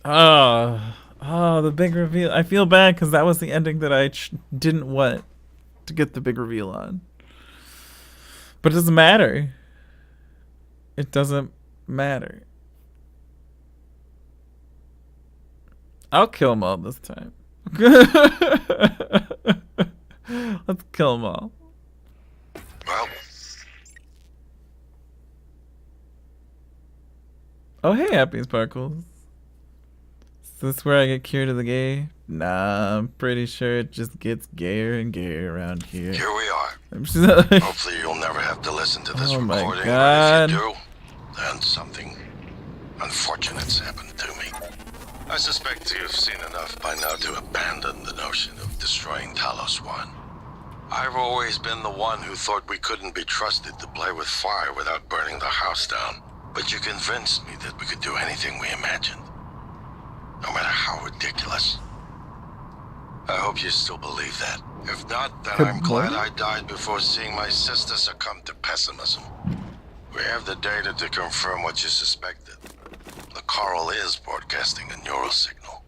Oh, the big reveal. I feel bad because that was the ending that I didn't want to get the big reveal on. But it doesn't matter. It doesn't matter. I'll kill them all this time. Let's kill them all. Well. Oh, hey, Happy Sparkles. Is this where I get cured of the gay? Nah, I'm pretty sure it just gets gayer and gayer around here. Here we are. Like, hopefully you'll never have to listen to this oh recording. My God. But if you do, then something unfortunate's happened to me. I suspect you've seen enough by now to abandon the notion of destroying Talos 1. I've always been the one who thought we couldn't be trusted to play with fire without burning the house down. But you convinced me that we could do anything we imagined. No matter how ridiculous. I hope you still believe that. If not, then I'm glad I died before seeing my sister succumb to pessimism. We have the data to confirm what you suspected. The coral is broadcasting a neural signal.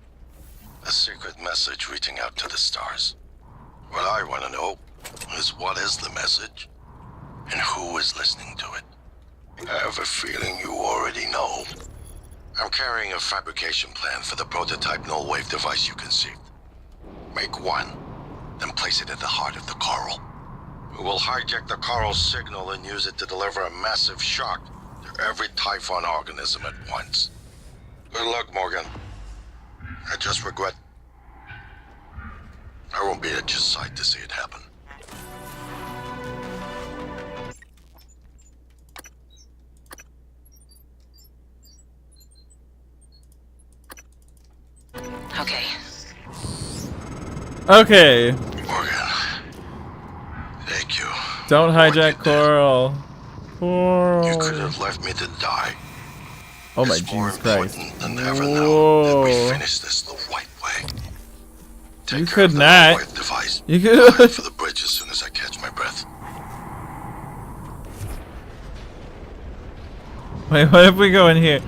A secret message reaching out to the stars. What I want to know is what is the message and who is listening to it. I have a feeling you already know. I'm carrying a fabrication plan for the prototype null-wave device you conceived. Make one, then place it at the heart of the coral. We will hijack the coral's signal and use it to deliver a massive shock to every Typhon organism at once. Good luck, Morgan. I just regret I won't be at your side to see it happen. Okay. Okay. Morgan. Thank you. Don't hijack Coral. Coral. You could have left me to die. Oh my it's more Jesus Christ. important than ever now that we finish this the right way. Take You care could of the not. null-wave device. You I'll head could. for the bridge as soon as I catch my breath. Wait, what if we go in here?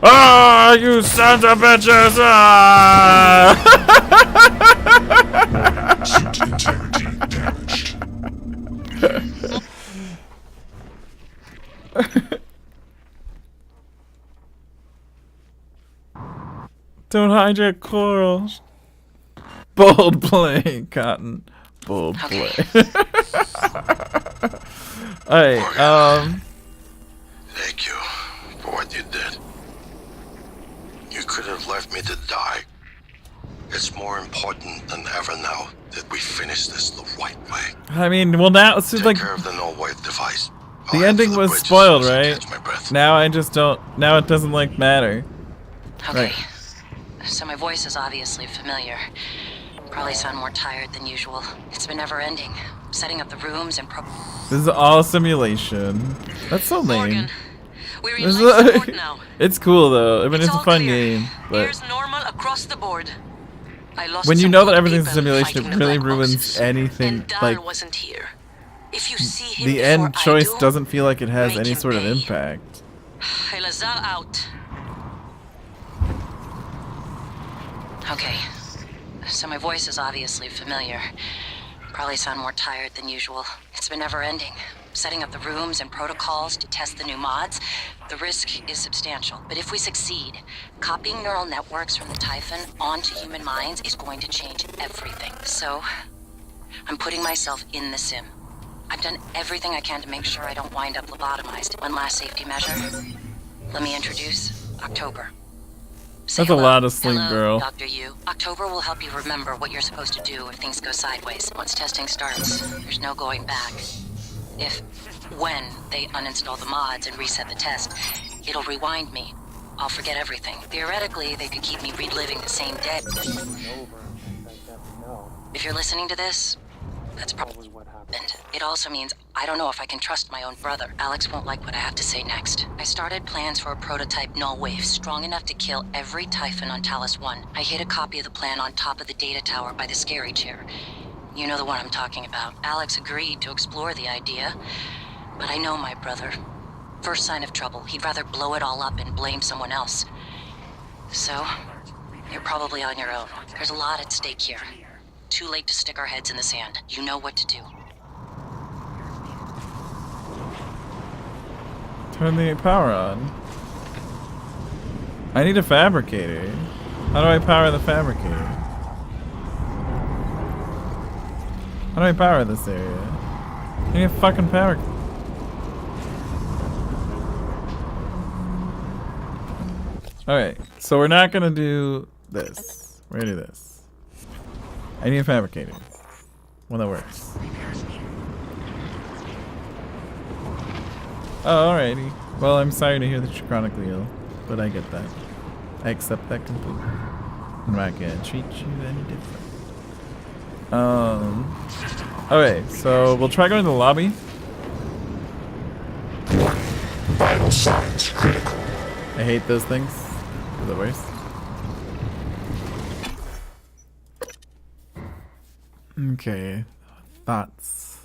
Ah, you sons of bitches! Ah! Suit integrity damaged. Don't hijack Coral. Bold play, Cotton. Bold play. Alright, Thank you for what you did. You could have left me to die. It's more important than ever now that we finish this the right way. I mean, well now, it's Take like, care of the null-wave device. I'll the head ending for the was bridge as spoiled, soon as I right? catch my breath. Now I just don't, now it doesn't like matter. Okay. Right. So my voice is obviously familiar. Probably sound more tired than usual. It's been never ending. Setting up the rooms and This is all simulation. That's so lame. Morgan, we This relay is support like, now. it's cool though. I mean, it's a all fun clear. game, but Here's normal across the board. I lost when you some know that good everything's a people simulation, fighting it the really black ruins boxes. anything. And Dahl Like, wasn't here. If you see him the before end I choice do, doesn't feel like it has make any him sort of pay. impact. Elazar out. Okay. So my voice is obviously familiar. Probably sound more tired than usual. It's been never ending. Setting up the rooms and protocols to test the new mods. The risk is substantial, but if we succeed, copying neural networks from the Typhon onto human minds is going to change everything. So, I'm putting myself in the sim. I've done everything I can to make sure I don't wind up lobotomized. One last safety measure. Let me introduce October. Say That's a hello. lot of sleep, Hello, girl. Dr. Yu. October will help you remember what you're supposed to do if things go sideways. Once testing starts, there's no going back. When they uninstall the mods and reset the test, it'll rewind me. I'll forget everything. Theoretically, they could keep me reliving the same day. If you're listening to this, that's probably what happened. It also means I don't know if I can trust my own brother. Alex won't like what I have to say next. I started plans for a prototype null wave strong enough to kill every Typhon on Talos 1. I hid a copy of the plan on top of the data tower by the scary chair. You know the one I'm talking about. Alex agreed to explore the idea, but I know my brother. First sign of trouble, he'd rather blow it all up and blame someone else. So, You're probably on your own. There's a lot at stake here. Too late to stick our heads in the sand. You know what to do. Turn the power on. I need a fabricator. How do I power the fabricator? How do I power this area? I need a fucking power. Alright, so we're not gonna do this. We're gonna do this. I need a fabricator. One that works. Oh, alrighty. Well, I'm sorry to hear that you're chronically ill, but I get that. I accept that completely. I'm not gonna treat you any different. Okay, so we'll try going to the lobby. Vital signs critical. I hate those things. They're the worst. Okay. Thoughts.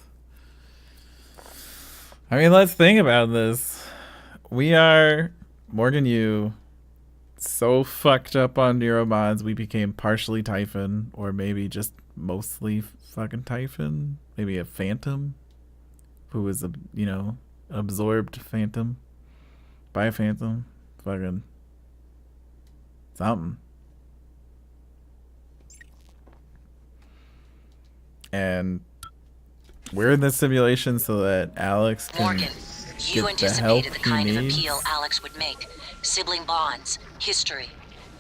I mean, let's think about this. We are, Morgan Yu, so fucked up on neuromods we became partially Typhon, or maybe just mostly fucking Typhon. Maybe a phantom who was, you know, absorbed phantom by a phantom. Fucking something. And we're in this simulation so that Alex can Morgan, you get the help anticipated the he kind of needs. appeal Alex would make. Sibling bonds, history.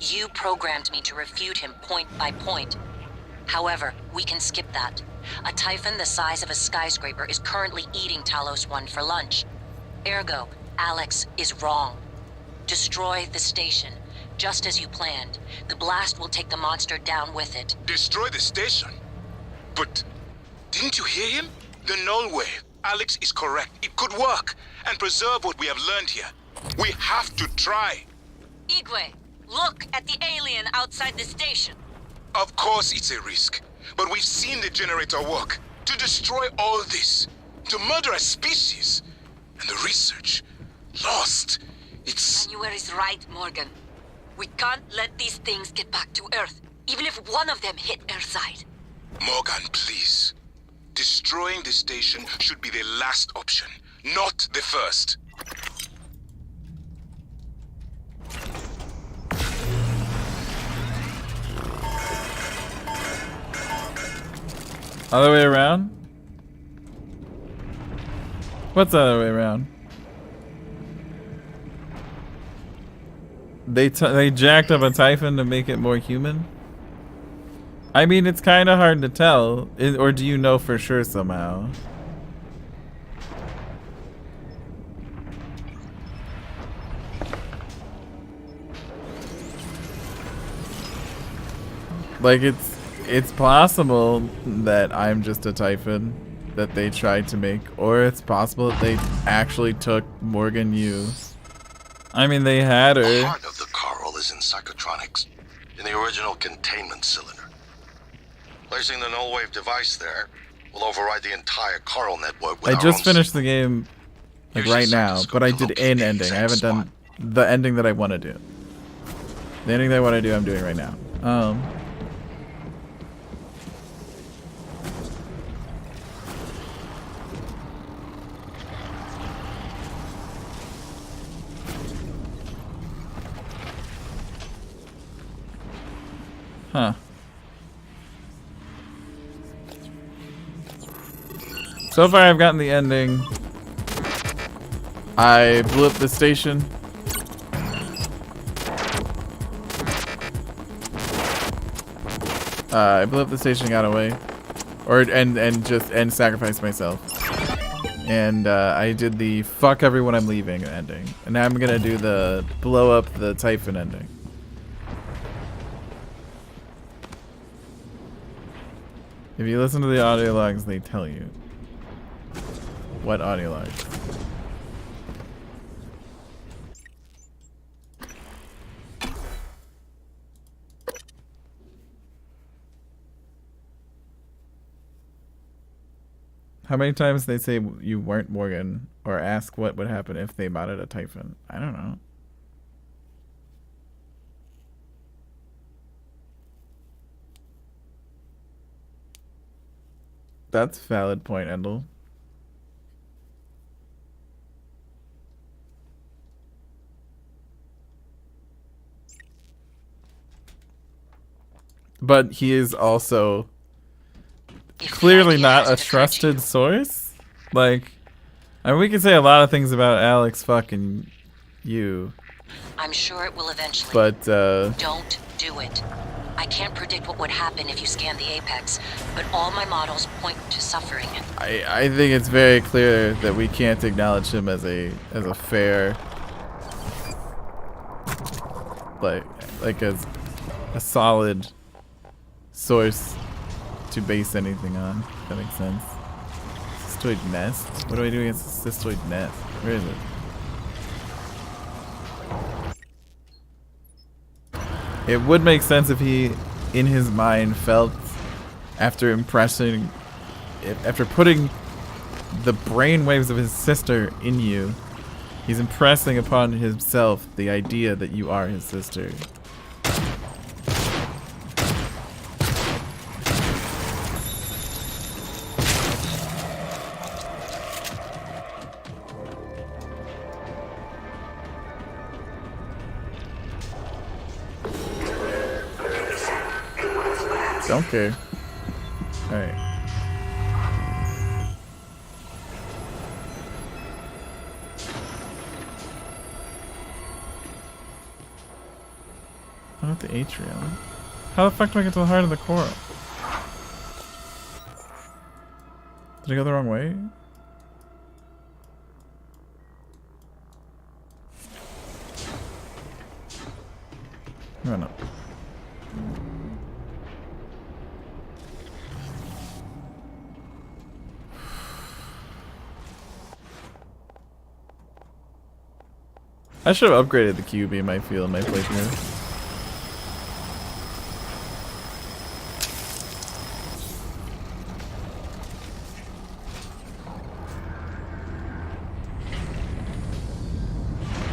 You programmed me to refute him point by point. However, we can skip that. A Typhon the size of a skyscraper is currently eating Talos 1 for lunch. Ergo, Alex is wrong. Destroy the station, just as you planned. The blast will take the monster down with it. Destroy the station? But didn't you hear him? The null wave. Alex is correct. It could work and preserve what we have learned here. We have to try. Igwe, look at the alien outside the station. Of course it's a risk, but we've seen the generator work. To destroy all this, to murder a species, and the research lost. It's... Manuel is right, Morgan. We can't let these things get back to Earth, even if one of them hit Earthside. Morgan, please. Destroying the station should be the last option, not the first. Other way around? What's the other way around? They jacked up a Typhon to make it more human? I mean, it's kind of hard to tell. Or do you know for sure somehow? Like, it's possible that I'm just a Typhon that they tried to make, or it's possible that they actually took Morgan Yu. I mean, they had The her. heart of the coral is in psychotronics, in the original containment cylinder. Placing the null wave device there will override the entire coral network with I our just own finished the game, like, Use right your now, but I stethoscope did to locate an the ending. I exact haven't done the ending that I want to do. The ending that I want to do, I'm doing right now. Huh. So far, I've gotten the ending. I blew up the station. I blew up the station and got away. And sacrificed myself. And I did the fuck everyone I'm leaving ending. And now I'm gonna do the blow up the Typhon ending. If you listen to the audio logs, they tell you. What audio logs? How many times they say you weren't Morgan, or ask what would happen if they modded a Typhon? I don't know. That's a valid point, Endel. But he is also If the clearly idea not a hasn't occurred to trusted you, source. Like, I mean, we can say a lot of things about Alex fucking you, I'm sure it will eventually. but Don't do it. I can't predict what would happen if you scan the apex, but all my models point to suffering. I think it's very clear that we can't acknowledge him as a fair, like as a solid source to base anything on. If that makes sense. Cystoid nest? What do I do against the cystoid nest? Where is it? It would make sense if he, in his mind, felt after putting the brainwaves of his sister in you, he's impressing upon himself the idea that you are his sister. Don't care. Alright. I'm at the atrium. How the fuck do I get to the heart of the coral? Did I go the wrong way? Run up. I should have upgraded the Q-beam I feel in my playthrough.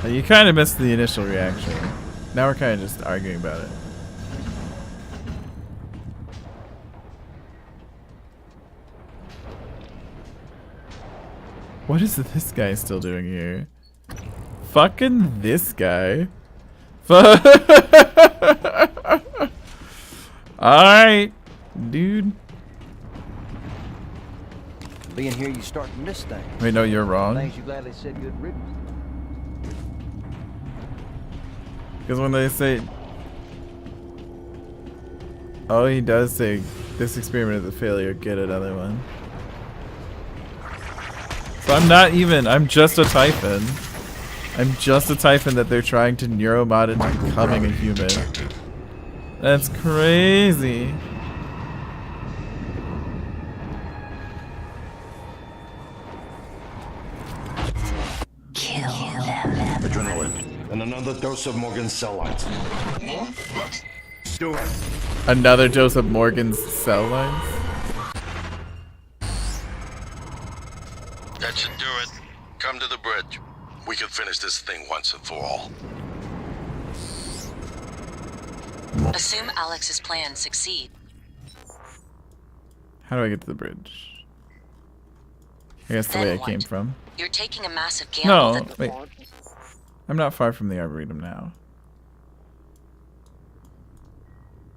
You kind of missed the initial reaction. Now we're kind of just arguing about it. What is this guy still doing here? Fucking this guy. Alright, dude. Being here, you start from this thing. Wait, no, you're wrong. Things you gladly said good riddance. Because when they say... Oh, he does say, this experiment is a failure, get another one. So I'm not even, I'm just a Typhon. I'm just a Typhon that they're trying to neuromod into becoming a human. That's crazy. Kill them. Adrenaline. And another dose of Morgan's cell lines. Do it. Another dose of Morgan's cell lines? That should do it. Come to the bridge. We can finish this thing once and for all. Assume Alex's plans succeed. How do I get to the bridge? I guess the Then way I what? came from. You're taking a massive gamble No, that wait. I'm not far from the Arboretum now.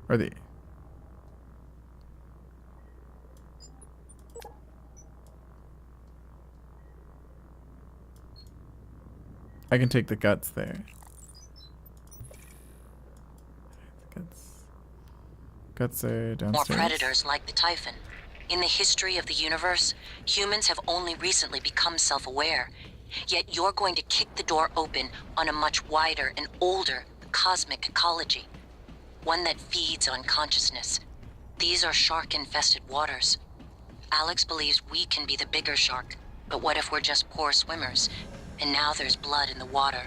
Or the... I can take the guts there. Guts are more downstairs. predators like the Typhon. In the history of the universe, humans have only recently become self-aware. Yet you're going to kick the door open on a much wider and older cosmic ecology. One that feeds on consciousness. These are shark-infested waters. Alex believes we can be the bigger shark, but what if we're just poor swimmers? And now there's blood in the water.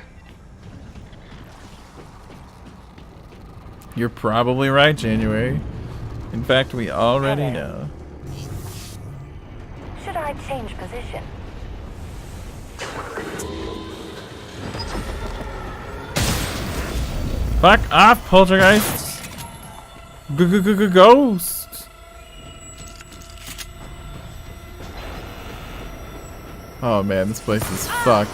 You're probably right, January. In fact, we already know. Should I change position? Fuck off, poltergeist! Ghost! Oh man, this place is fucked.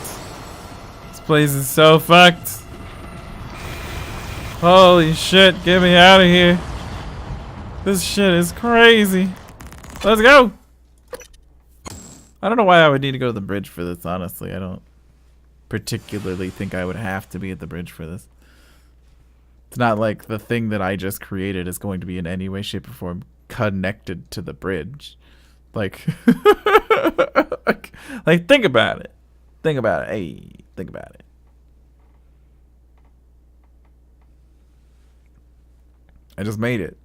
This place is so fucked. Holy shit, get me out of here. This shit is crazy. Let's go. I don't know why I would need to go to the bridge for this, honestly. I don't particularly think I would have to be at the bridge for this. It's not like the thing that I just created is going to be in any way, shape, or form connected to the bridge. Like, like think about it. Think about it. Hey, think about it. I just made it.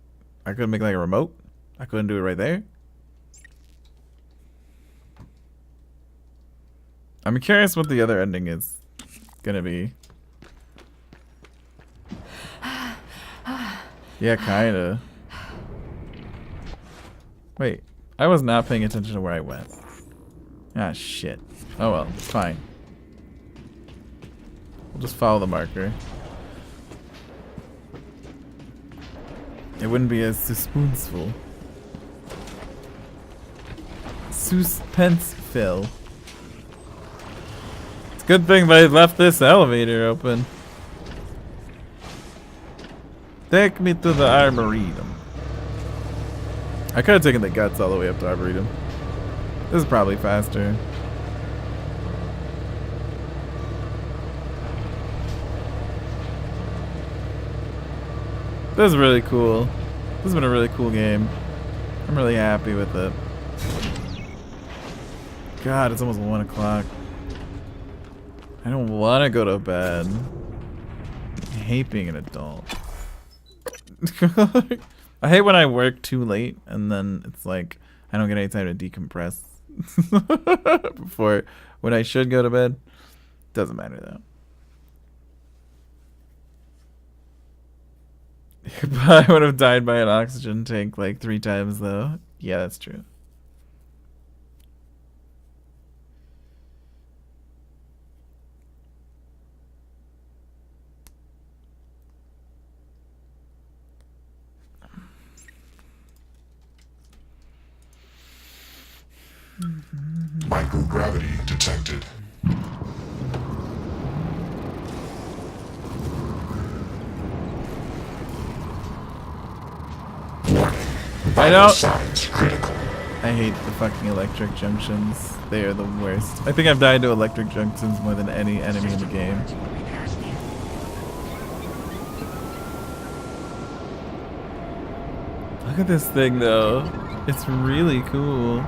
I couldn't make like a remote. I couldn't do it right there. I'm curious what the other ending is gonna be. Yeah, kinda. Wait, I was not paying attention to where I went. Ah, shit. Oh well, it's fine. We'll just follow the marker. It wouldn't be as suspenseful. Suspenseful. It's a good thing they left this elevator open. Take me to the Arboretum. I could have taken the guts all the way up to Arboretum. This is probably faster. This is really cool. This has been a really cool game. I'm really happy with it. God, it's almost 1 o'clock. I don't want to go to bed. I hate being an adult. I hate when I work too late and then it's like I don't get any time to decompress before when I should go to bed. Doesn't matter though. But I would have died by an oxygen tank like 3 times though. Yeah, that's true. Microgravity detected. I don't. Signs critical. I hate the fucking electric junctions. They are the worst. I think I've died to electric junctions more than any enemy in the game. Look at this thing though. It's really cool.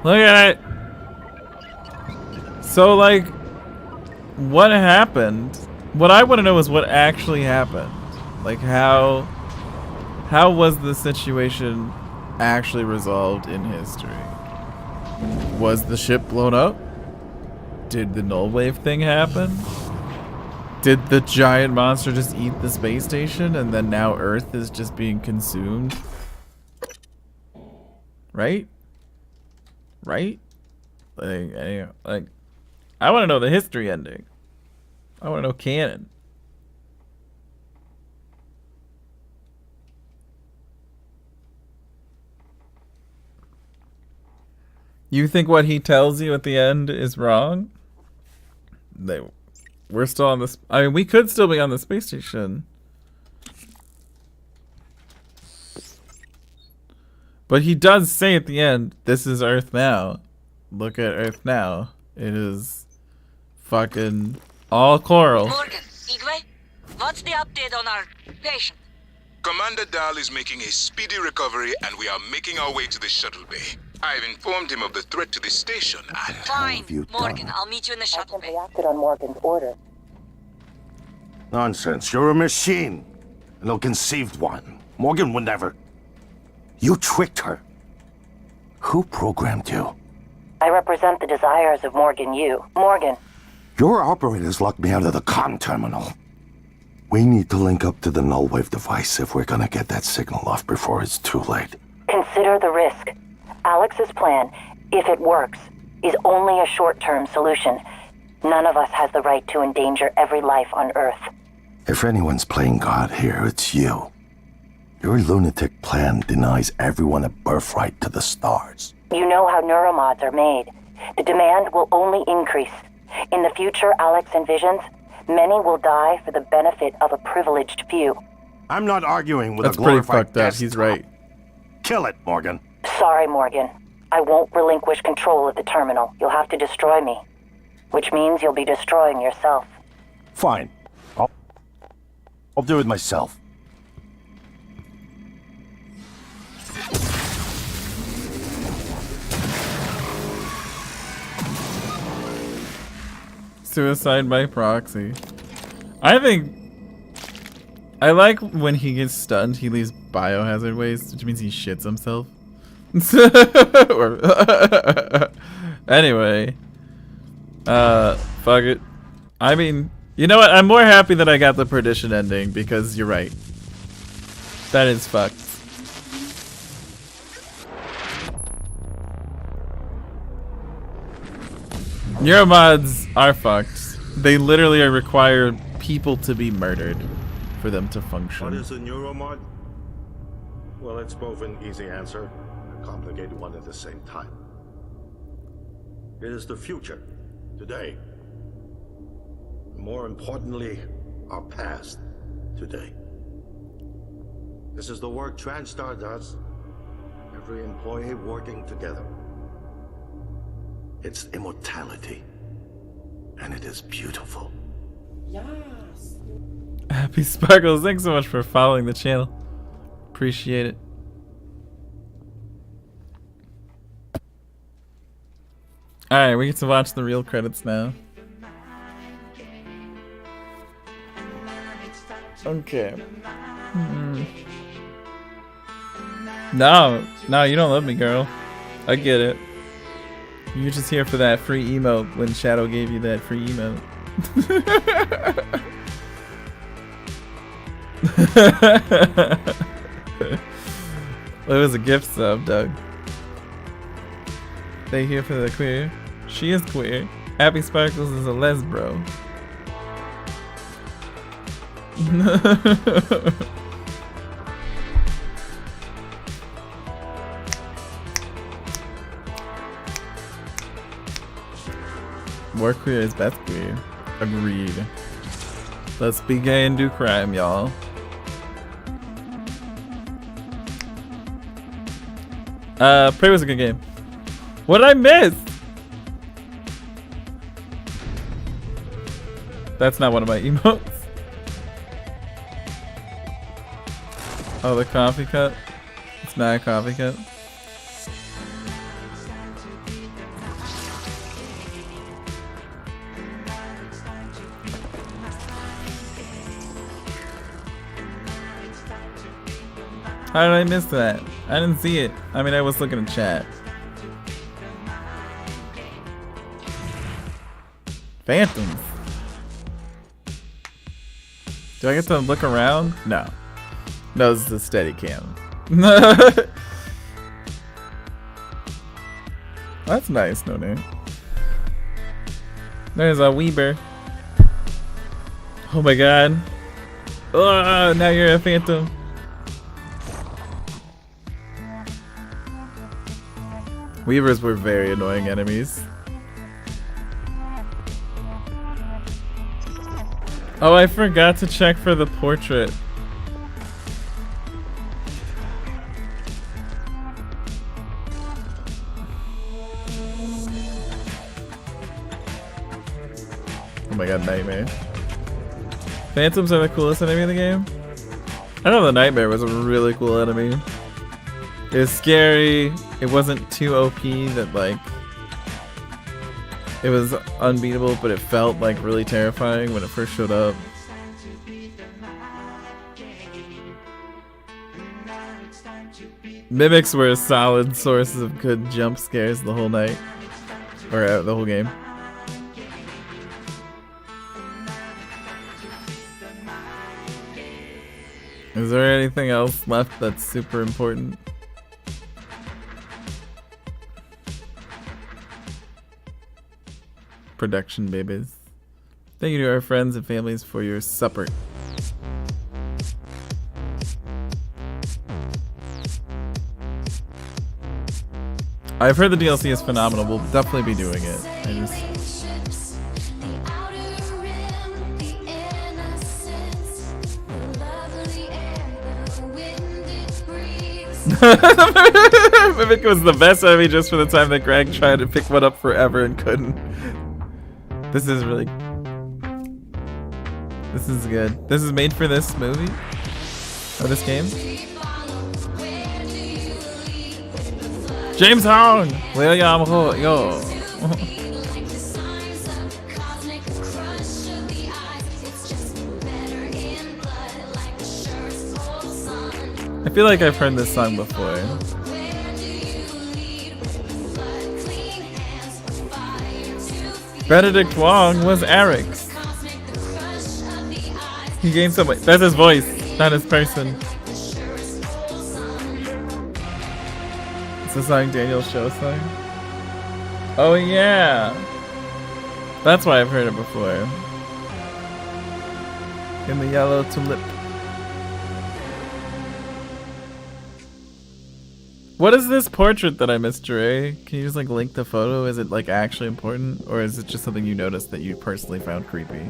Look at it. So like, what happened? What I want to know is what actually happened. Like how was the situation actually resolved in history? Was the ship blown up? Did the null wave thing happen? Did the giant monster just eat the space station and then now Earth is just being consumed? Right? Right? Like, I want to know the history ending. I want to know canon. You think what he tells you at the end is wrong? We're still on this. I mean, we could still be on the space station. But he does say at the end, this is Earth now. Look at Earth now. It is fucking all coral. Morgan, Igwe, what's the update on our patient? Commander Dahl is making a speedy recovery and we are making our way to the shuttle bay. I've informed him of the threat to the station and... Fine, Morgan, I'll meet you in the shuttle bay. Reacted on Morgan's order. Nonsense. You're a machine. An ill-conceived one. Morgan would never... You tricked her. Who programmed you? I represent the desires of Morgan Yu. Morgan. Your operators locked me out of the comm terminal. We need to link up to the null wave device if we're gonna get that signal off before it's too late. Consider the risk. Alex's plan, if it works, is only a short-term solution. None of us has the right to endanger every life on Earth. If anyone's playing God here, it's you. Your lunatic plan denies everyone a birthright to the stars. You know how neuromods are made. The demand will only increase. In the future Alex envisions, many will die for the benefit of a privileged few. I'm not arguing with That's a pretty glorified fucked up. desktop. He's right. Kill it, Morgan. Sorry, Morgan. I won't relinquish control of the terminal. You'll have to destroy me. Which means you'll be destroying yourself. Fine. I'll do it myself. Suicide by proxy. I like when he gets stunned, he leaves biohazard waste, which means he shits himself. Anyway. Fuck it. I mean, you know what? I'm more happy that I got the perdition ending because you're right. That is fucked. Neuromods are fucked. They literally require people to be murdered for them to function. What is a neuromod? Well, it's both an easy answer and a complicated one at the same time. It is the future, today. More importantly, our past, today. This is the work TranStar does. Every employee working together. It's immortality. And it is beautiful. Happy Sparkles, thanks so much for following the channel. Appreciate it. Alright, we get to watch the real credits now. Okay. No, you don't love me, girl. I get it. You're just here for that free emote when Shadow gave you that free emote. Well, it was a gift sub, Doug. They here for the queer. She is queer. Happy Sparkles is a lesbro. More queer is best queer. Agreed. Let's be gay and do crime, y'all. Prey was a good game. What did I miss? That's not one of my emotes. Oh, the coffee cup? It's not a coffee cup. How did I miss that? I didn't see it. I mean, I was looking at chat. Phantoms. Do I get to look around? No. No, this is a steady cam. That's nice, no name. There's a Weber. Oh my god. Oh, now you're a phantom. Weavers were very annoying enemies. Oh, I forgot to check for the portrait. Oh my god, Nightmare. Phantoms are the coolest enemy in the game? I know the Nightmare was a really cool enemy. It was scary. It wasn't too OP that like it was unbeatable, but it felt like really terrifying when it first showed up. Mimics were a solid source of good jump scares the whole night. Or the whole game. Is there anything else left that's super important? Production babies. Thank you to our friends and families for your support. I've heard the DLC is phenomenal. We'll definitely be doing it. Mimic was the best enemy just for the time that Greg tried to pick one up forever and couldn't. This is really... This is good. This is made for this movie? Or this game? James Hong! William Ho, yo! I feel like I've heard this song before. Benedict Wong was Eric's. He gained some weight. That's his voice, not his person. It's the song Daniel Show song. Oh yeah! That's why I've heard it before. In the Yellow Tulip. What is this portrait that I missed, Dre? Can you just like link the photo? Is it like actually important? Or is it just something you noticed that you personally found creepy?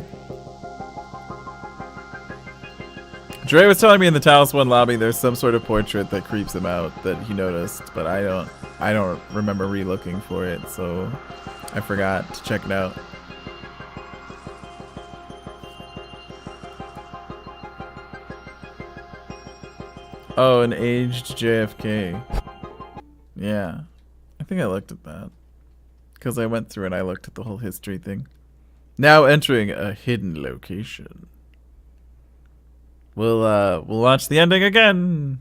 Dre was telling me in the Talos 1 lobby there's some sort of portrait that creeps him out that he noticed, but I don't remember re-looking for it, so I forgot to check it out. Oh, an aged JFK. Yeah, I think I looked at that because I went through and I looked at the whole history thing. Now entering a hidden location. We'll launch the ending again.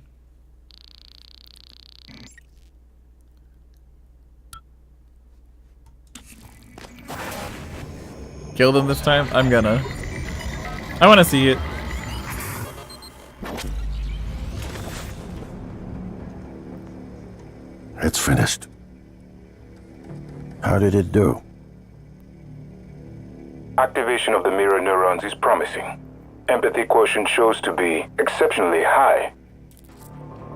Kill them this time? I'm gonna. I want to see it. It's finished. How did it do? Activation of the mirror neurons is promising. Empathy quotient shows to be exceptionally high.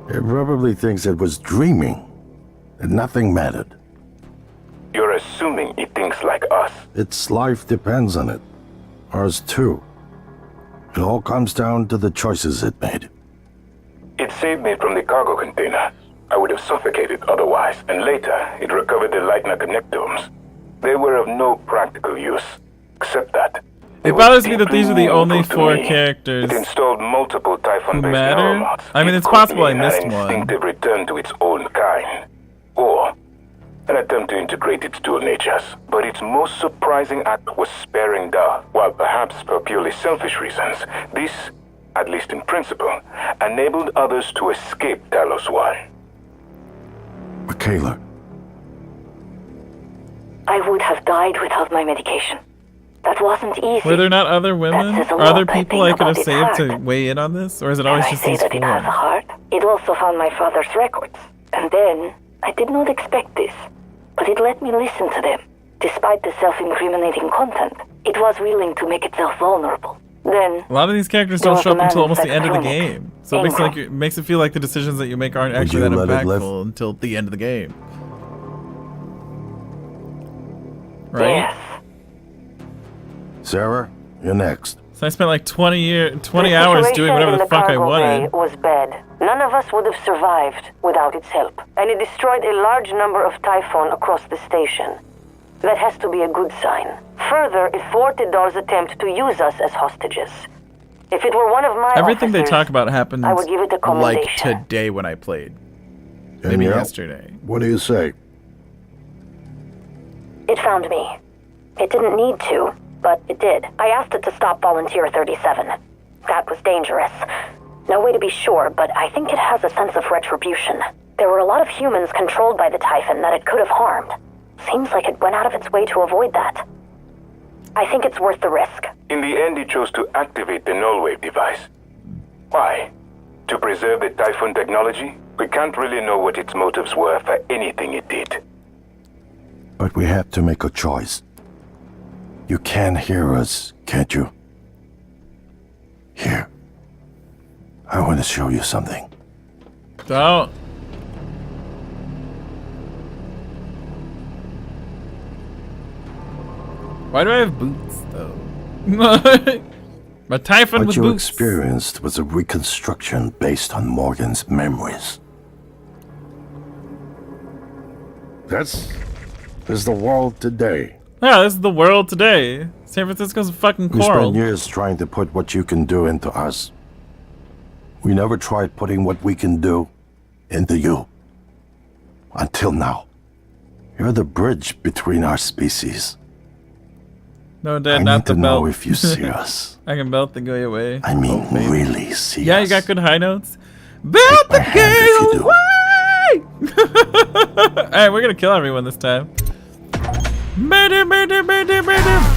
It probably thinks it was dreaming, and nothing mattered. You're assuming it thinks like us. Its life depends on it. Ours too. It all comes down to the choices it made. It saved me from the cargo container. I would have suffocated otherwise, and later it recovered the Leitner connectomes. They were of no practical use, except that it bothers me that these are the only 4 characters it installed multiple Typhon-based who matter. neuromods. I mean, it's possible I missed one. An instinctive return to its own kind, or an attempt to integrate its dual natures. But its most surprising act was sparing Da. While perhaps for purely selfish reasons, this, at least in principle, enabled others to escape Talos 1. Michaela. I would have died without my medication. That wasn't easy. Were there not other women? Are other people I could have saved to weigh in on this? Or is it always just these 4? Can I say that it has a heart? It also found my father's records. And then, I did not expect this, but it let me listen to them. Despite the self-incriminating content, it was willing to make itself vulnerable. Then, a lot of these characters don't show up until almost the end of the game. So it makes it feel like the decisions that you make aren't actually that impactful until the end of the game. Right? Yes. Sarah, you're next. So I spent like 20 hours doing whatever the fuck I wanted. It was bad. None of us would have survived without its help. And it destroyed a large number of Typhon across the station. That has to be a good sign. Further, it thwarted Dar's attempt to use us as hostages. If it were one of my Everything they talk about happened I would give it a like today when I played. Maybe yesterday. What do you say? It found me. It didn't need to, but it did. I asked it to stop Volunteer 37. That was dangerous. No way to be sure, but I think it has a sense of retribution. There were a lot of humans controlled by the Typhon that it could have harmed. Seems like it went out of its way to avoid that. I think it's worth the risk. In the end, it chose to activate the null-wave device. Why? To preserve the Typhon technology? We can't really know what its motives were for anything it did. But we have to make a choice. You can hear us, can't you? Here. I want to show you something. Don't. Why do I have boots, though? My Typhon What with you boots. experienced was a reconstruction based on Morgan's memories. This is the world today. Yeah, this is the world today. San Francisco's a fucking We coral. spent years trying to put what you can do into us. We never tried putting what we can do into you. Until now. You're the bridge between our species. No, Dad, I not need the to belt. know if you see us. I can belt the guy away. I mean, Oh, baby. really see Yeah, us. you got good high notes. Belt the my hand if you guy away! Alright, we're gonna kill everyone this time. Murder, murder, murder, murder!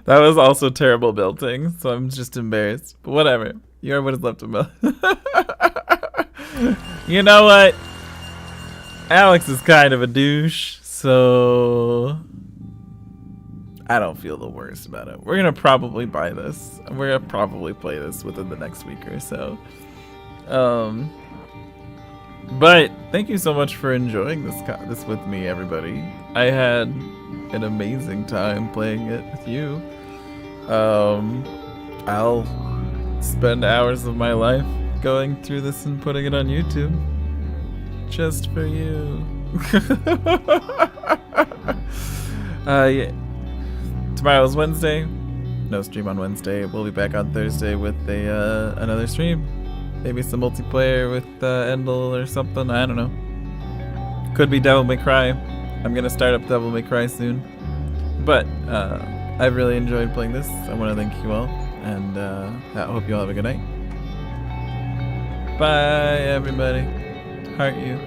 That was also terrible belting, so I'm just embarrassed. But whatever. You are what is left of me. You know what? Alex is kind of a douche, so I don't feel the worst about it. We're gonna probably buy this. We're gonna probably play this within the next week or so. But thank you so much for enjoying this with me, everybody. I had an amazing time playing it with you. I'll spend hours of my life going through this and putting it on YouTube. Just for you. Yeah. Tomorrow's Wednesday. No stream on Wednesday. We'll be back on Thursday with another stream. Maybe some multiplayer with Endel or something. I don't know. Could be Devil May Cry. I'm gonna start up Devil May Cry soon. But I've really enjoyed playing this. I want to thank you all, and I hope you all have a good night. Bye, everybody. Heart you.